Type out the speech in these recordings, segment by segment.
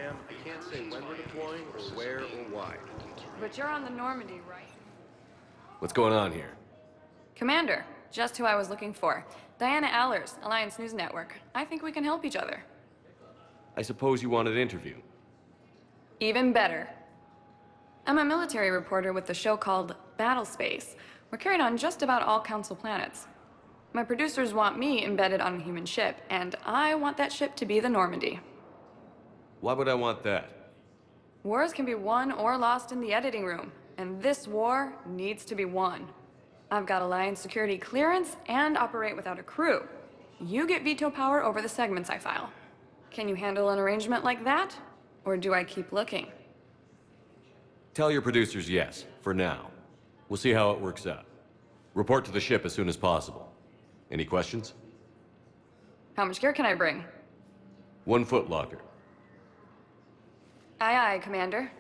ma'am. I can't say when we're deploying, or where, or why. But you're on the Normandy, right? What's going on here? Commander, just who I was looking for. Diana Allers, Alliance News Network. I think we can help each other. I suppose you want an interview. Even better. I'm a military reporter with the show called Battle Space. We're carried on just about all Council planets. My producers want me embedded on a human ship, and I want that ship to be the Normandy. Why would I want that? Wars can be won or lost in the editing room, and this war needs to be won. I've got Alliance security clearance and operate without a crew. You get veto power over the segments I file. Can you handle an arrangement like that? Or do I keep looking? Tell your producers yes, for now. We'll see how it works out. Report to the ship as soon as possible. Any questions? How much gear can I bring? 1 foot locker. Aye, aye, Commander.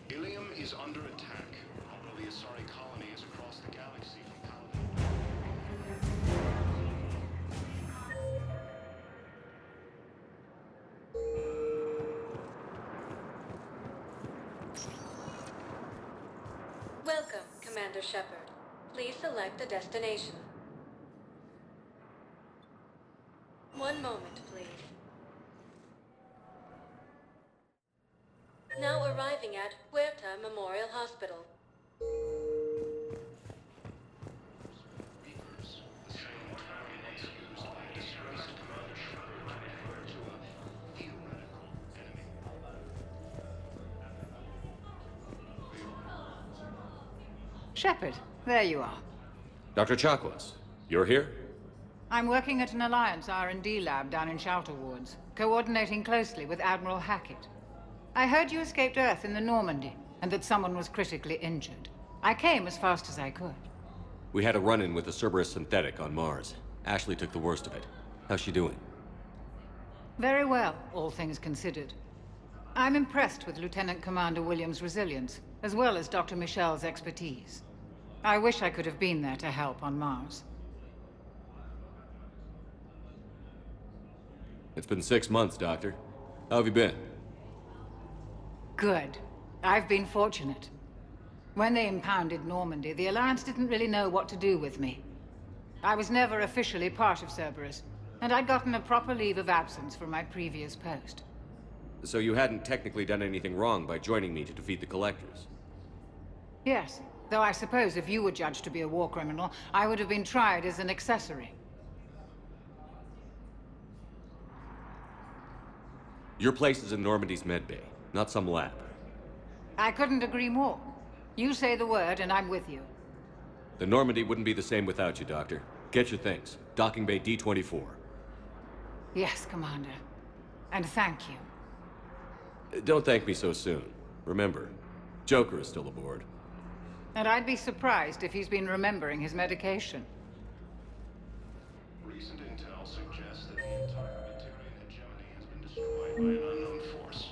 Ilium is under attack. Probably a sorry colony is across the galaxy from Paladin. Welcome, Commander Shepard. Please select a destination. 1 moment, please. Now arriving at Huerta Memorial Hospital. Beakers, the same term once used by a disgraced Commander Shepard to refer to a theoretical enemy. Shepard, there you are. Dr. Chakwas, you're here? I'm working at an Alliance R&D lab down in Shelter Woods, coordinating closely with Admiral Hackett. I heard you escaped Earth in the Normandy, and that someone was critically injured. I came as fast as I could. We had a run-in with a Cerberus synthetic on Mars. Ashley took the worst of it. How's she doing? Very well, all things considered. I'm impressed with Lieutenant Commander Williams' resilience, as well as Dr. Michel's expertise. I wish I could have been there to help on Mars. It's been 6 months, Doctor. How have you been? Good. I've been fortunate. When they impounded Normandy, the Alliance didn't really know what to do with me. I was never officially part of Cerberus, and I'd gotten a proper leave of absence from my previous post. So you hadn't technically done anything wrong by joining me to defeat the Collectors? Yes, though I suppose if you were judged to be a war criminal, I would have been tried as an accessory. Your place is in Normandy's medbay, not some lab. I couldn't agree more. You say the word, and I'm with you. The Normandy wouldn't be the same without you, Doctor. Get your things. Docking bay D-24. Yes, Commander. And thank you. Don't thank me so soon. Remember, Joker is still aboard. And I'd be surprised if he's been remembering his medication. Recent intel suggests that the entire Batarian hegemony has been destroyed by an unknown force.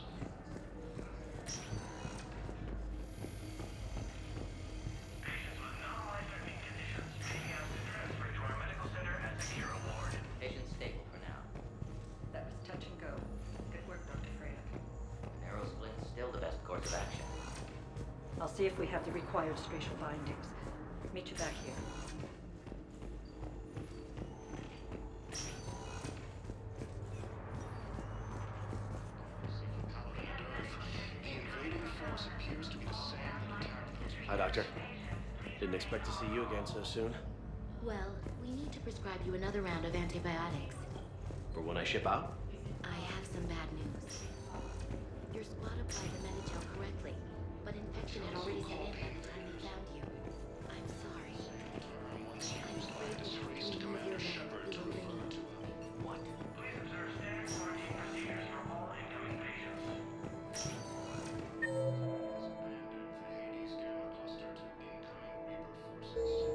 Patients with non-life-threatening conditions being asked to transfer to our medical center at Secure Ward. Patient's stable for now. That was touch and go. Good work, Dr. Freya. Narrow split is still the best course of action. I'll see if we have the required spatial bindings. Meet you back here. The invading force appears to be the same that attacked those Hi, Doctor. Didn't expect to see you again so soon. Well, we need to prescribe you another round of antibiotics. For when I ship out? I have some bad news. Your squad applied the Medigel correctly, but infection had already set in by the time they found you. I'm sorry. once I'm used by a afraid disgraced we'll Commander use your Shepard to medical refer need. to a what? Please observe standard quarantine procedures for all incoming patients. Abandoned the Hades Gamma Cluster to incoming Reaper forces.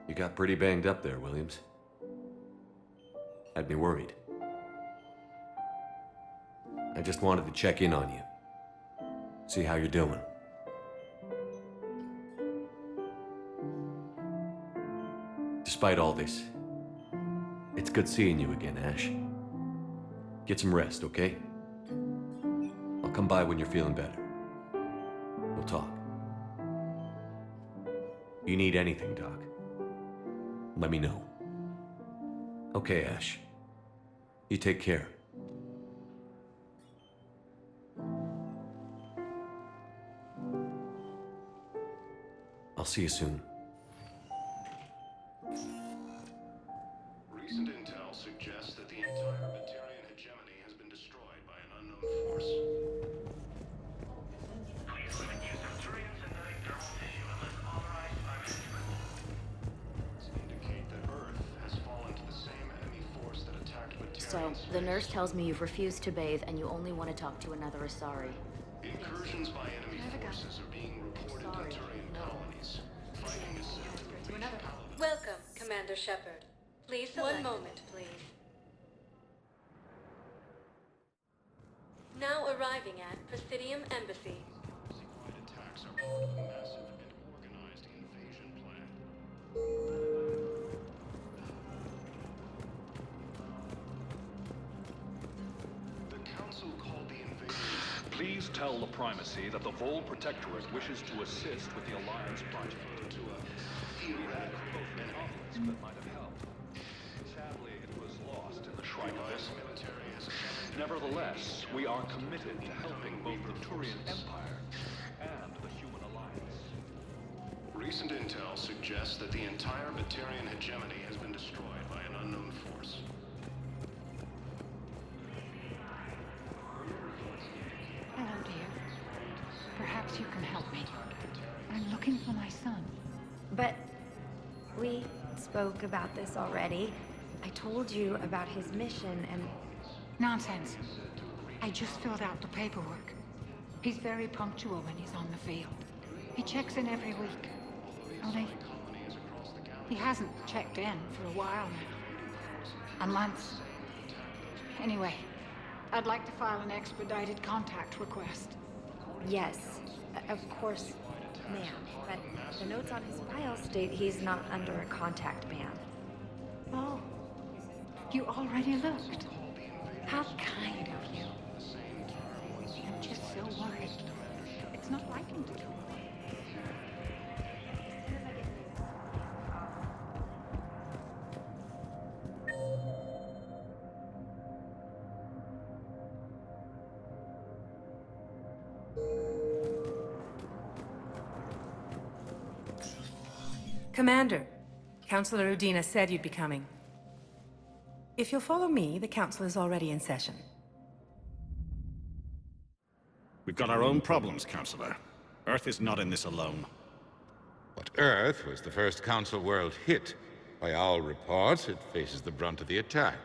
You got pretty banged up there, Williams. Had me worried. I just wanted to check in on you. See how you're doing. Despite all this, it's good seeing you again, Ash. Get some rest, okay? I'll come by when you're feeling better. We'll talk. You need anything, Doc, let me know. Okay, Ash. You take care. I'll see you soon. Recent intel suggests that the entire Batarian hegemony has been destroyed by an unknown force. Please limit use of Turians and thermal tissue unless authorized by management. Indicate that Earth has fallen to the same enemy force that attacked Batarian. So, the nurse tells me you've refused to bathe and you only want to talk to another Asari. Incursions by enemy forces are being reported in Turian colonies. Fighting is said to reach Paladin. Welcome, Commander Shepard. Please select. One moment, please. Now arriving at Presidium Embassy. Classified attacks are part of a massive and organized invasion plan. The Council called the invasion. Please tell the Primacy that the Vol Protectorate wishes to assist with the Alliance project. To a theoretical Conflicts that might have helped. Sadly, it was lost in the Shrine of U.S. military has abandoned. Nevertheless, we are committed to helping both the Turian Empire and the Human Alliance. Recent intel suggests that the entire Batarian hegemony has been destroyed by an unknown force. Hello, dear. Perhaps you can help me. I'm looking for my son. But we spoke about this already. I told you about his mission and... Nonsense. I just filled out the paperwork. He's very punctual when he's on the field. He checks in every week. Only, he hasn't checked in for a while now. A month. Anyway, I'd like to file an expedited contact request. Yes, of course, ma'am. But the notes on his file state he's not under a contact ban. Oh, you already looked. How kind of you. I'm just so worried. It's not like him to go away. Commander, Councilor Udina said you'd be coming. If you'll follow me, the council is already in session. We've got our own problems, Councilor. Earth is not in this alone. But Earth was the first Council world hit. By all reports, it faces the brunt of the attack.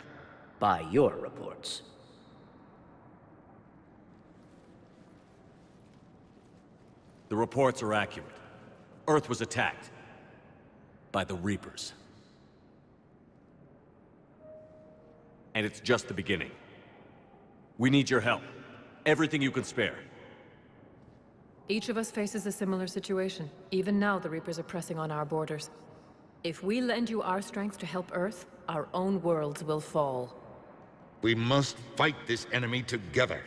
By your reports. The reports are accurate. Earth was attacked. By the Reapers. And it's just the beginning. We need your help. Everything you can spare. Each of us faces a similar situation. Even now, the Reapers are pressing on our borders. If we lend you our strength to help Earth, our own worlds will fall. We must fight this enemy together.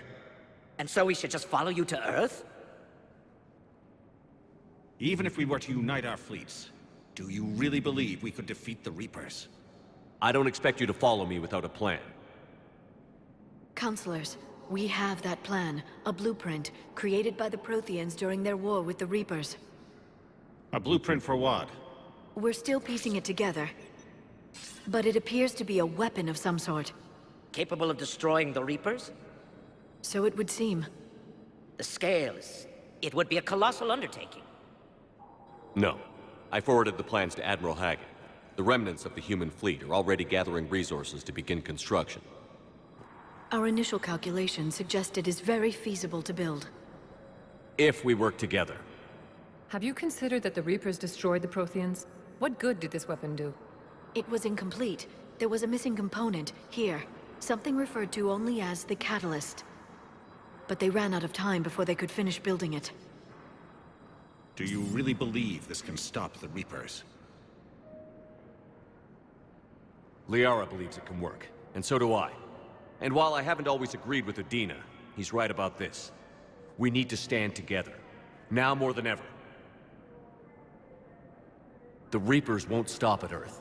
And so we should just follow you to Earth? Even if we were to unite our fleets, do you really believe we could defeat the Reapers? I don't expect you to follow me without a plan. Counselors, we have that plan. A blueprint, created by the Protheans during their war with the Reapers. A blueprint for what? We're still piecing it together. But it appears to be a weapon of some sort. Capable of destroying the Reapers? So it would seem. The scales. It would be a colossal undertaking. No. I forwarded the plans to Admiral Haggett. The remnants of the human fleet are already gathering resources to begin construction. Our initial calculations suggest it is very feasible to build. If we work together. Have you considered that the Reapers destroyed the Protheans? What good did this weapon do? It was incomplete. There was a missing component, here. Something referred to only as the catalyst. but they ran out of time before they could finish building it. Do you really believe this can stop the Reapers? Liara believes it can work, and so do I. And while I haven't always agreed with Udina, he's right about this. We need to stand together, now more than ever. The Reapers won't stop at Earth.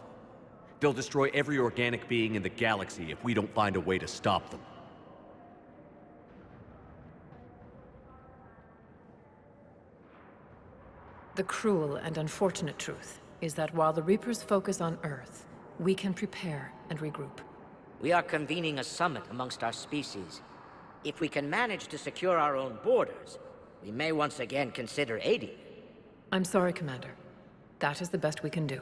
They'll destroy every organic being in the galaxy if we don't find a way to stop them. The cruel and unfortunate truth is that while the Reapers focus on Earth, we can prepare and regroup. We are convening a summit amongst our species. If we can manage to secure our own borders, we may once again consider aiding. I'm sorry, Commander. That is the best we can do.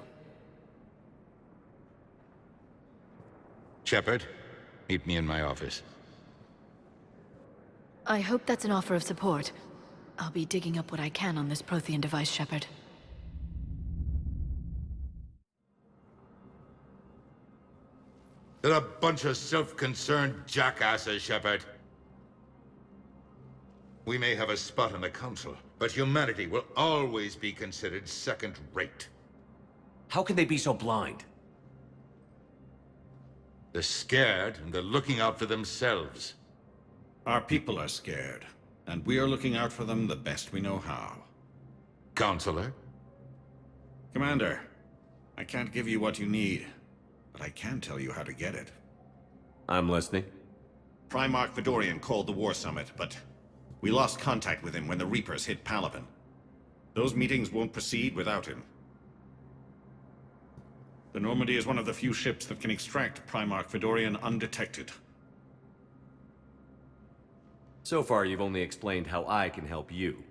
Shepard, meet me in my office. I hope that's an offer of support. I'll be digging up what I can on this Prothean device, Shepard. They're a bunch of self-concerned jackasses, Shepard. We may have a spot in the Council, but humanity will always be considered second-rate. How can they be so blind? They're scared, and they're looking out for themselves. Our people are scared, and we are looking out for them the best we know how. Counselor? Commander, I can't give you what you need, but I can tell you how to get it. I'm listening. Primarch Fedorian called the War Summit, but we lost contact with him when the Reapers hit Palaven. Those meetings won't proceed without him. The Normandy is one of the few ships that can extract Primarch Fedorian undetected. So far, you've only explained how I can help you.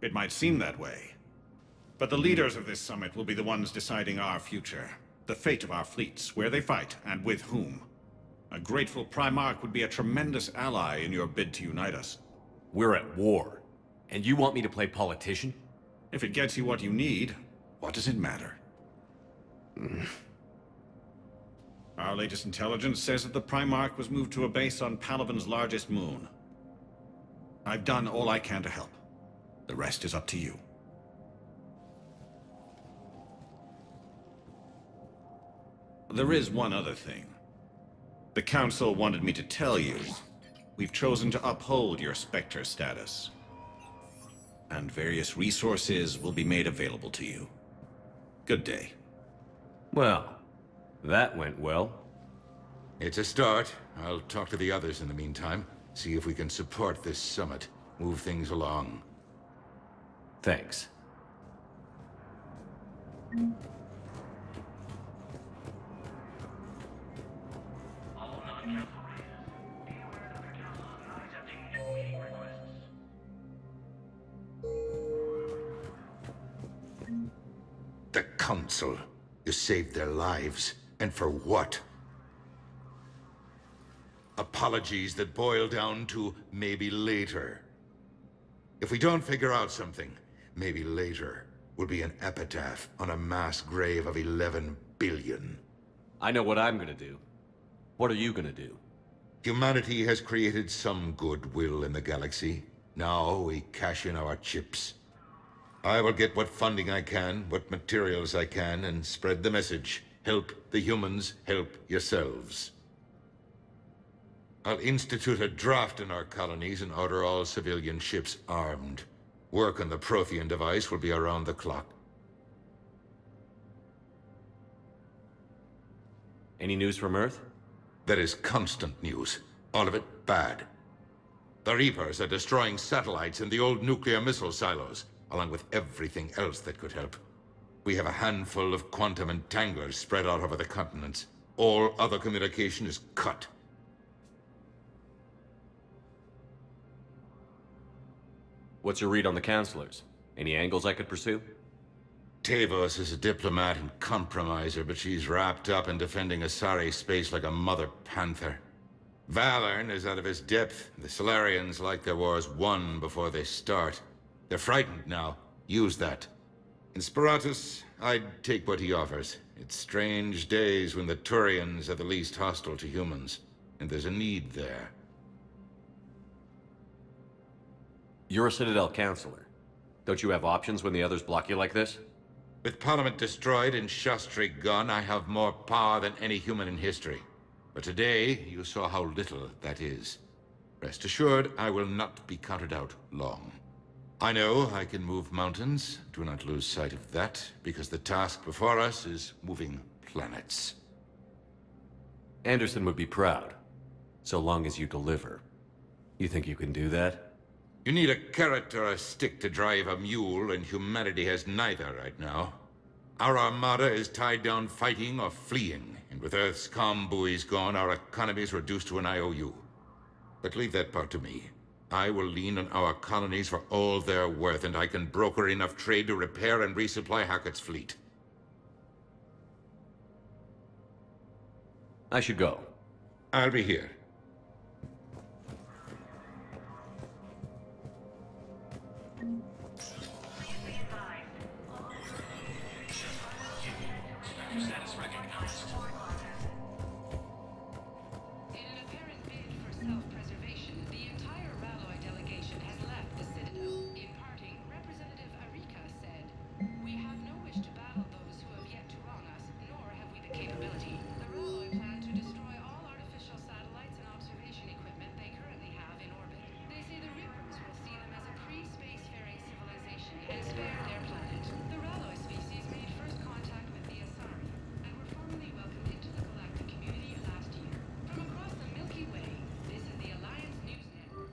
It might seem that way, but the leaders of this summit will be the ones deciding our future, the fate of our fleets, where they fight, and with whom. A grateful Primarch would be a tremendous ally in your bid to unite us. We're at war, and you want me to play politician? If it gets you what you need, what does it matter? Our latest intelligence says that the Primarch was moved to a base on Palaven's largest moon. I've done all I can to help. The rest is up to you. There is one other thing. The Council wanted me to tell you, we've chosen to uphold your Spectre status. And various resources will be made available to you. Good day. Well, that went well. It's a start. I'll talk to the others in the meantime. See if we can support this summit. Move things along. Thanks. The Council. You saved their lives. And for what? Apologies that boil down to maybe later. If we don't figure out something, maybe later will be an epitaph on a mass grave of 11 billion. I know what I'm gonna do. What are you gonna do? Humanity has created some goodwill in the galaxy. Now we cash in our chips. I will get what funding I can, what materials I can, and spread the message. Help the humans, help yourselves. I'll institute a draft in our colonies and order all civilian ships armed. Work on the Prothean device will be around the clock. Any news from Earth? There is constant news. All of it bad. The Reapers are destroying satellites in the old nuclear missile silos, along with everything else that could help. We have a handful of quantum entanglers spread out over the continents. All other communication is cut. What's your read on the counselors? Any angles I could pursue? Tavos is a diplomat and compromiser, but she's wrapped up in defending Asari space like a mother panther. Valorn is out of his depth. The Solarians like their wars won before they start. They're frightened now. Use that. In Spiratus, I'd take what he offers. It's strange days when the Turians are the least hostile to humans, and there's a need there. You're a Citadel counselor. Don't you have options when the others block you like this? With Parliament destroyed and Shastri gone, I have more power than any human in history. But today, you saw how little that is. Rest assured, I will not be counted out long. I know I can move mountains. Do not lose sight of that, because the task before us is moving planets. Anderson would be proud, so long as you deliver. You think you can do that? You need a carrot or a stick to drive a mule, and humanity has neither right now. Our armada is tied down fighting or fleeing, and with Earth's comm buoys gone, our economy is reduced to an IOU. But leave that part to me. I will lean on our colonies for all they're worth, and I can broker enough trade to repair and resupply Hackett's fleet. I should go. I'll be here. Status recognized. In an apparent bid for self-preservation, the entire Ralloy delegation has left the Citadel. In parting, Representative Arika said, "We have no wish to battle those who have yet to wrong us, nor have we the capability. The Ralloy plan to destroy all artificial satellites and observation equipment they currently have in orbit. They say the Reapers will see them as a pre-spacefaring civilization and spare their planet. The Ralloy species made first contact with the Asari and were formally welcomed into the galactic community last year. From across the Milky Way, this is the Alliance News Network."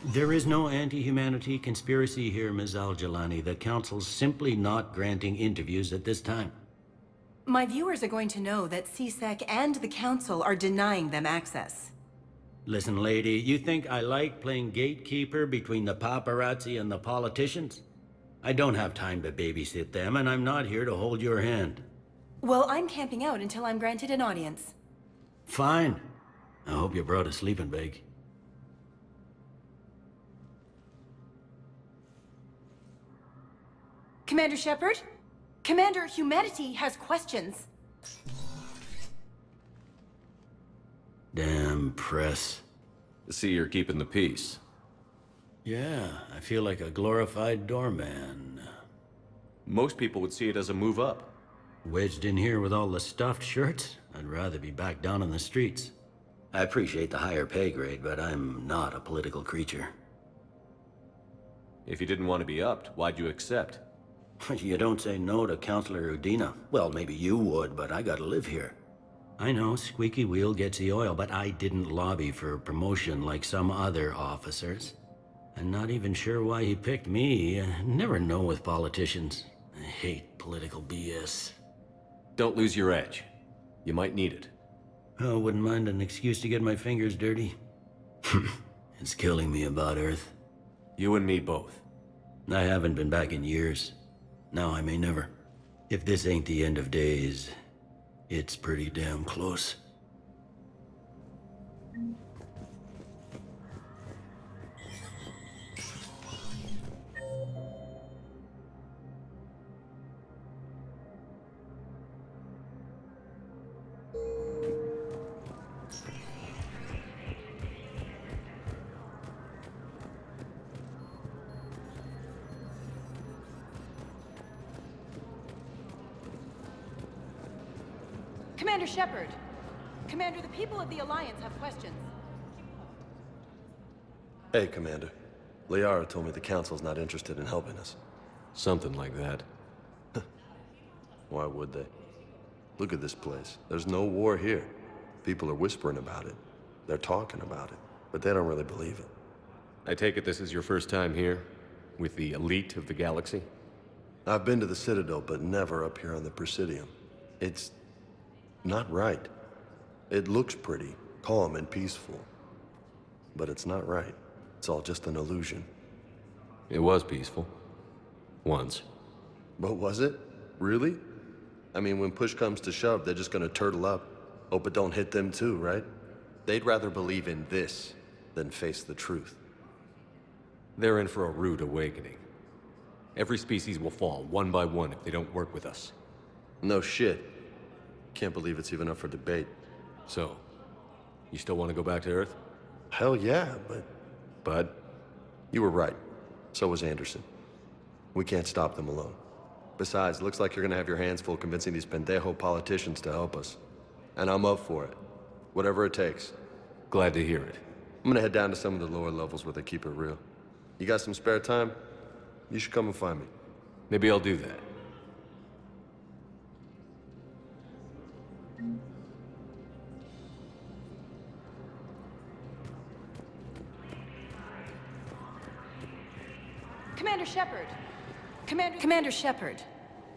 There is no anti-humanity conspiracy here, Ms. Al-Jalani. The Council's simply not granting interviews at this time. My viewers are going to know that CSEC and the Council are denying them access. Listen, lady, you think I like playing gatekeeper between the paparazzi and the politicians? I don't have time to babysit them, and I'm not here to hold your hand. Well, I'm camping out until I'm granted an audience. Fine. I hope you brought a sleeping bag. Commander Shepard? Commander, humanity has questions. Damn press. See, you're keeping the peace. Yeah, I feel like a glorified doorman. Most people would see it as a move up. Wedged in here with all the stuffed shirts? I'd rather be back down on the streets. I appreciate the higher pay grade, but I'm not a political creature. If you didn't want to be upped, why'd you accept? You don't say no to Counselor Udina. Well, maybe you would, but I gotta live here. I know, squeaky wheel gets the oil, but I didn't lobby for promotion like some other officers. I'm not even sure why he picked me. I never know with politicians. I hate political BS. Don't lose your edge. You might need it. Oh, wouldn't mind an excuse to get my fingers dirty. It's killing me about Earth. You and me both. I haven't been back in years. Now I may never. If this ain't the end of days, it's pretty damn close. Commander Shepard! Commander, the people of the Alliance have questions. Hey, Commander. Liara told me the Council's not interested in helping us. Something like that. Why would they? Look at this place. There's no war here. People are whispering about it. They're talking about it, but they don't really believe it. I take it this is your first time here? With the elite of the galaxy? I've been to the Citadel, but never up here on the Presidium. It's not right. It looks pretty, calm and peaceful, but it's not right. It's all just an illusion. It was peaceful. Once. But was it? Really? I mean, when push comes to shove, they're just gonna turtle up. Hope it don't hit them too, right? They'd rather believe in this than face the truth. They're in for a rude awakening. Every species will fall, one by one, if they don't work with us. No shit. Can't believe it's even up for debate. So, you still want to go back to Earth? Hell yeah, but... Bud? You were right. So was Anderson. We can't stop them alone. Besides, looks like you're gonna have your hands full convincing these pendejo politicians to help us. And I'm up for it. Whatever it takes. Glad to hear it. I'm gonna head down to some of the lower levels where they keep it real. You got some spare time? You should come and find me. Maybe I'll do that. Commander Shepard. Commander Shepard.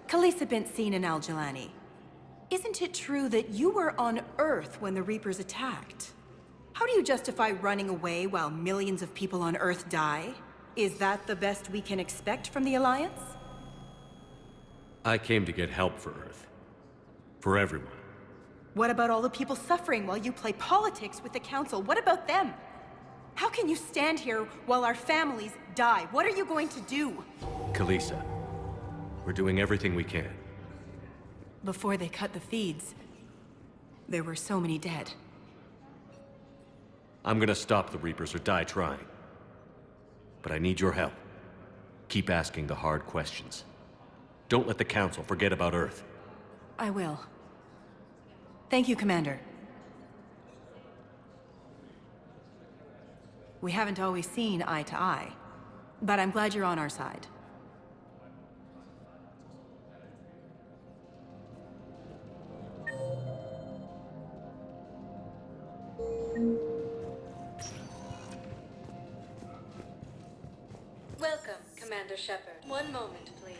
Khaleesa bint seen in Al-Jalani. Isn't it true that you were on Earth when the Reapers attacked? How do you justify running away while millions of people on Earth die? Is that the best we can expect from the Alliance? I came to get help for Earth. For everyone. What about all the people suffering while you play politics with the Council? What about them? How can you stand here while our families die? What are you going to do? Khaleesa, we're doing everything we can. Before they cut the feeds, there were so many dead. I'm gonna stop the Reapers or die trying. But I need your help. Keep asking the hard questions. Don't let the Council forget about Earth. I will. Thank you, Commander. We haven't always seen eye to eye, but I'm glad you're on our side. Welcome, Commander Shepard. One moment, please.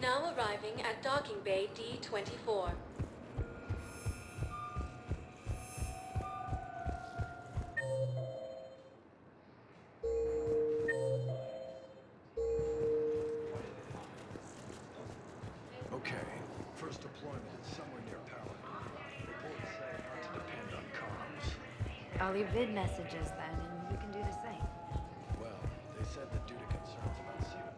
Now arriving at docking bay D-24. Okay, first deployment is somewhere near power. Reports say not to depend on comms. I'll leave vid messages then, and you can do the same. Well, they said that due to concerns about security.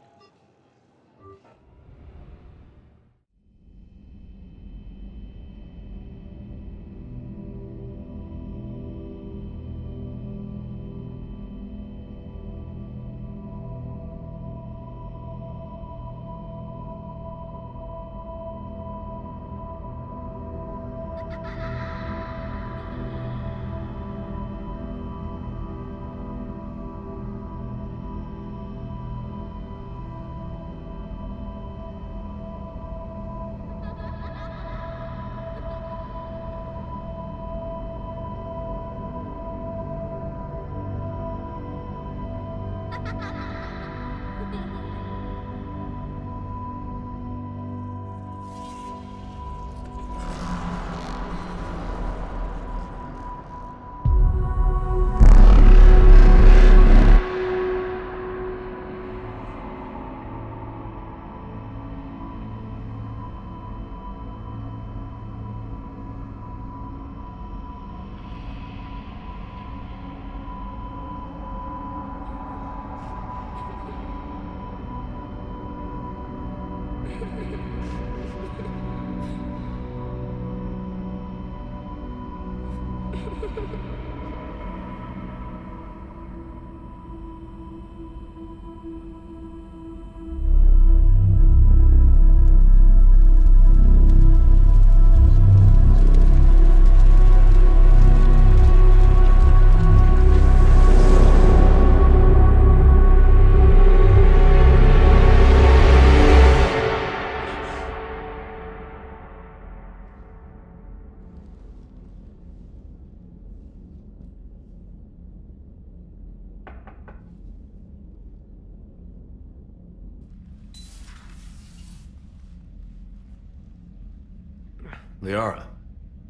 Liara,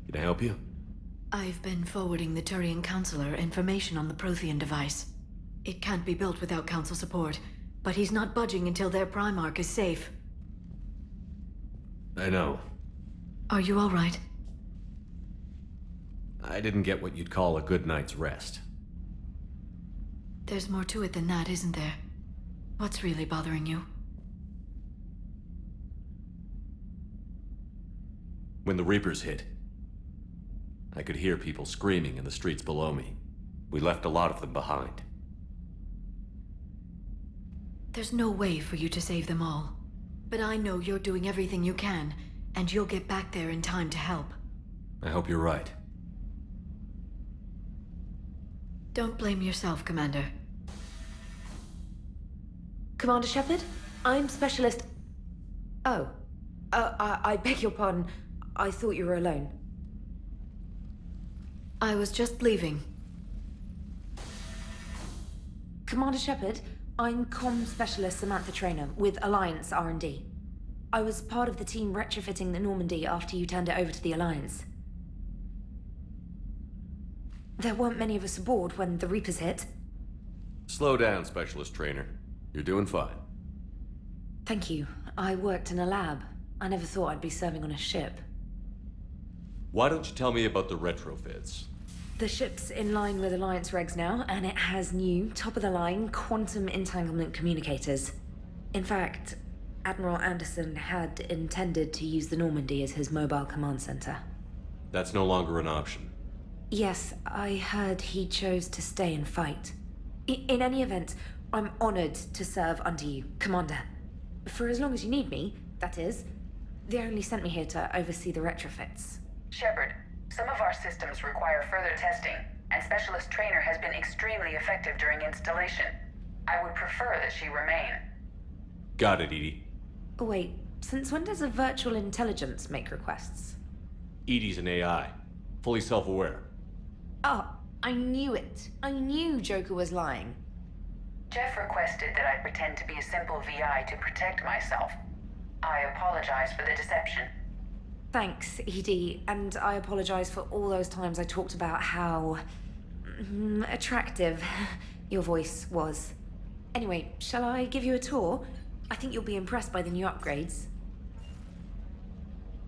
can I help you? I've been forwarding the Turian Counselor information on the Prothean device. It can't be built without Council support, but he's not budging until their Primarch is safe. I know. Are you all right? I didn't get what you'd call a good night's rest. There's more to it than that, isn't there? What's really bothering you? When the Reapers hit, I could hear people screaming in the streets below me. We left a lot of them behind. There's no way for you to save them all. But I know you're doing everything you can, and you'll get back there in time to help. I hope you're right. Don't blame yourself, Commander. Commander Shepard? I'm Specialist... Oh. I beg your pardon. I thought you were alone. I was just leaving. Commander Shepard, I'm Comm Specialist Samantha Traynor with Alliance R&D. I was part of the team retrofitting the Normandy after you turned it over to the Alliance. There weren't many of us aboard when the Reapers hit. Slow down, Specialist Trainer. You're doing fine. Thank you. I worked in a lab. I never thought I'd be serving on a ship. Why don't you tell me about the retrofits? The ship's in line with Alliance regs now, and it has new, top-of-the-line, quantum entanglement communicators. In fact, Admiral Anderson had intended to use the Normandy as his mobile command center. That's no longer an option. Yes, I heard he chose to stay and fight. In any event, I'm honored to serve under you, Commander. For as long as you need me, that is. They only sent me here to oversee the retrofits. Shepard, some of our systems require further testing, and Specialist Trainer has been extremely effective during installation. I would prefer that she remain. Got it, Edie. Wait, since when does a virtual intelligence make requests? Edie's an AI. Fully self-aware. Oh, I knew it. I knew Joker was lying. Jeff requested that I pretend to be a simple VI to protect myself. I apologize for the deception. Thanks, Edie, and I apologize for all those times I talked about how... attractive your voice was. Anyway, shall I give you a tour? I think you'll be impressed by the new upgrades.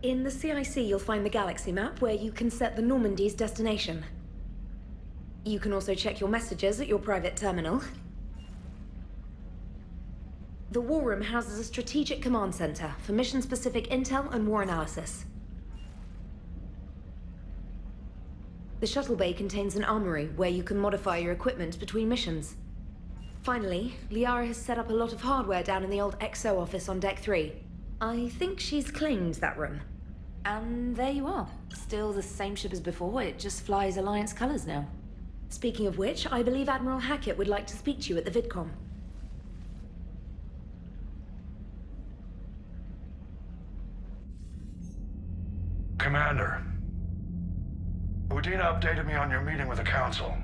In the CIC, you'll find the galaxy map where you can set the Normandy's destination. You can also check your messages at your private terminal. The War Room houses a strategic command center for mission-specific intel and war analysis. The shuttle bay contains an armory where you can modify your equipment between missions. Finally, Liara has set up a lot of hardware down in the old XO office on Deck 3. I think she's claimed that room. And there you are. Still the same ship as before, it just flies Alliance colors now. Speaking of which, I believe Admiral Hackett would like to speak to you at the VidCom. Commander, Udina updated me on your meeting with the Council.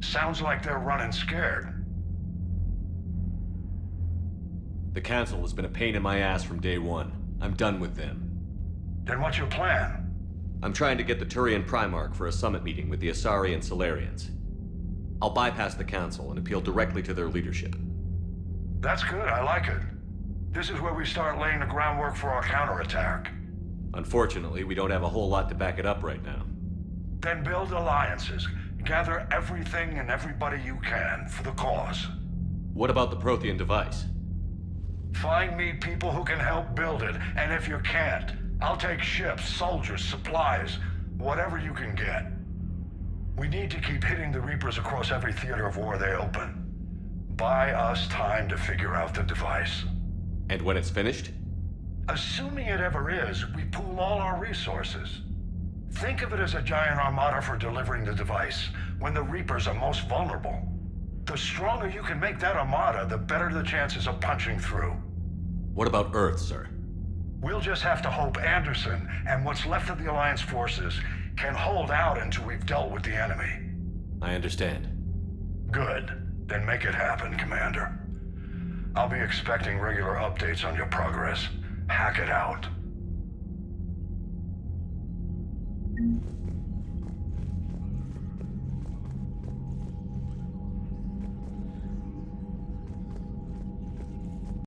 Sounds like they're running scared. The Council has been a pain in my ass from day one. I'm done with them. Then what's your plan? I'm trying to get the Turian Primarch for a summit meeting with the Asari and Solarians. I'll bypass the Council and appeal directly to their leadership. That's good, I like it. This is where we start laying the groundwork for our counterattack. Unfortunately, we don't have a whole lot to back it up right now. Then build alliances. Gather everything and everybody you can for the cause. What about the Prothean device? Find me people who can help build it, and if you can't, I'll take ships, soldiers, supplies, whatever you can get. We need to keep hitting the Reapers across every theater of war they open. Buy us time to figure out the device. And when it's finished? Assuming it ever is, we pool all our resources. Think of it as a giant armada for delivering the device, when the Reapers are most vulnerable. The stronger you can make that armada, the better the chances of punching through. What about Earth, sir? We'll just have to hope Anderson and what's left of the Alliance forces can hold out until we've dealt with the enemy. I understand. Good. Then make it happen, Commander. I'll be expecting regular updates on your progress. Hack it out.